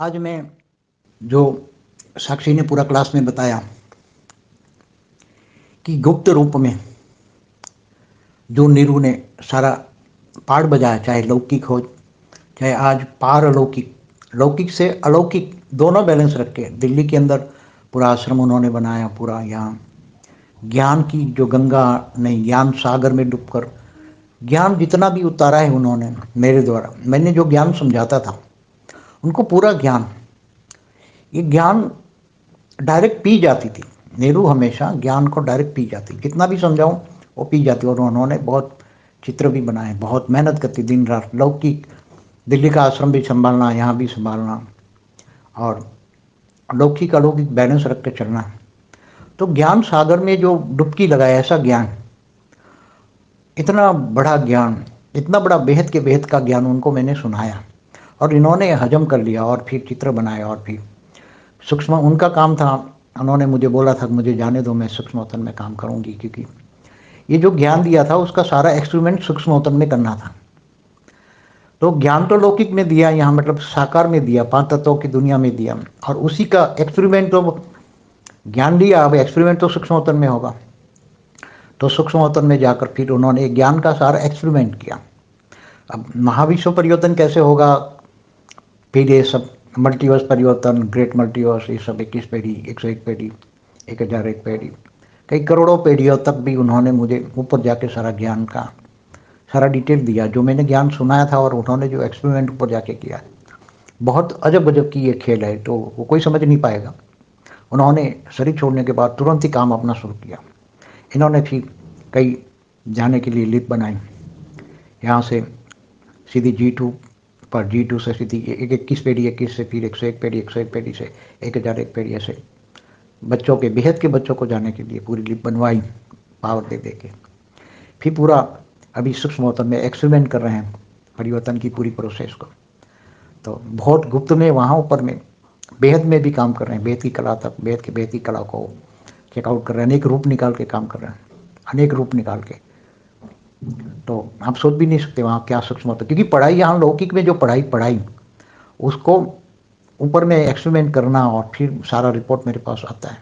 आज मैं जो साक्षी ने पूरा क्लास में बताया कि गुप्त रूप में जो नीरू ने सारा पाठ बजाया, चाहे लौकिक हो चाहे आज पारलौकिक, लौकिक से अलौकिक दोनों बैलेंस रख के दिल्ली के अंदर पूरा आश्रम उन्होंने बनाया। पूरा यहाँ ज्ञान की जो गंगा नहीं, ज्ञान सागर में डूबकर ज्ञान जितना भी उतारा है उन्होंने मेरे द्वारा, मैंने जो ज्ञान समझाता था उनको पूरा ज्ञान, ये ज्ञान डायरेक्ट पी जाती थी। नीरू हमेशा ज्ञान को डायरेक्ट पी जाती, जितना भी समझाऊं वो पी जाती। और उन्होंने बहुत चित्र भी बनाए, बहुत मेहनत करती दिन रात, लौकिक दिल्ली का आश्रम भी संभालना, यहाँ भी संभालना और लौकिक अलौकिक बैलेंस रख के चलना। तो ज्ञान सागर में जो डुबकी लगाए, ऐसा ज्ञान, इतना बड़ा ज्ञान, इतना बड़ा बेहद के बेहद का ज्ञान उनको मैंने सुनाया और इन्होंने हजम कर लिया और फिर चित्र बनाए। और फिर सूक्ष्म उनका काम था, उन्होंने मुझे बोला था कि मुझे जाने दो, मैं सूक्ष्मोत्तन में काम करूंगी, क्योंकि ये जो ज्ञान दिया था उसका सारा एक्सपेरिमेंट सूक्ष्मोत्तन में करना था। तो ज्ञान तो लौकिक में दिया, यहाँ मतलब साकार में दिया, 5 तत्वों की दुनिया में दिया, और उसी का एक्सपेरिमेंट तो ज्ञान लिया, अब एक्सपेरिमेंट तो सूक्ष्मोत्तन में होगा। तो सूक्ष्मोत्तन में जाकर फिर उन्होंने ज्ञान का सारा एक्सपेरिमेंट किया। अब महाविश्व परिवर्तन कैसे होगा, फिर ये सब मल्टीवर्स परिवर्तन, ग्रेट मल्टीवर्स, ये सब 21 पीढ़ी, 101 पीढ़ी, 1001 पीढ़ी, कई करोड़ों पीढ़ियों तक भी उन्होंने मुझे ऊपर जाके सारा ज्ञान का सारा डिटेल दिया, जो मैंने ज्ञान सुनाया था और उन्होंने जो एक्सपेरिमेंट ऊपर जाके किया। बहुत अजब गजब की ये खेल है, तो वो कोई समझ नहीं पाएगा। उन्होंने शरीर छोड़ने के बाद तुरंत ही काम अपना शुरू किया। इन्होंने फिर कई जाने के लिए लिप बनाई, यहाँ से सीधी G2 पर, G2 से सीधी 21 पीढ़ी, 21 से फिर 101 पीढ़ी, 101 पीढ़ी से 1001 पीढ़ी, ऐसे बच्चों के, बेहद के बच्चों को जाने के लिए पूरी लिप बनवाई पावर दे दे के। फिर पूरा अभी सूक्ष्मोत्तन में एक्सपेरिमेंट कर रहे हैं परिवर्तन की पूरी प्रोसेस को। तो बहुत गुप्त में वहाँ ऊपर में बेहद में भी काम कर रहे हैं, बेहद की कला तक, बेहद के बेहद की कला को चेकआउट कर रहे हैं, अनेक रूप निकाल के काम कर रहे हैं, अनेक रूप निकाल के। तो आप सोच भी नहीं सकते वहाँ क्या सूक्ष्म होता है, क्योंकि पढ़ाई यहाँ लौकिक में जो पढ़ाई उसको ऊपर में एक्सपेरिमेंट करना और फिर सारा रिपोर्ट मेरे पास आता है,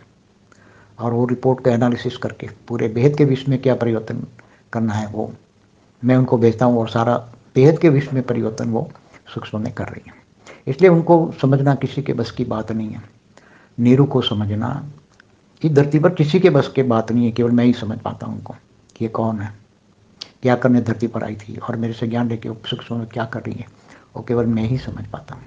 और वो रिपोर्ट का एनालिसिस करके पूरे बेहद के विश्व में क्या परिवर्तन करना है वो मैं उनको भेजता हूँ, और सारा बेहद के विश्व में परिवर्तन वो सूक्ष्म में कर रही है। इसलिए उनको समझना किसी के बस की बात नहीं है। नीरू को समझना इस धरती पर किसी के बस की बात नहीं है, केवल मैं ही समझ पाता हूँ उनको कि ये कौन है, क्या करने धरती पर आई थी और मेरे से ज्ञान लेके सूक्ष्म में क्या कर रही है, वो केवल मैं ही समझ पाता हूँ।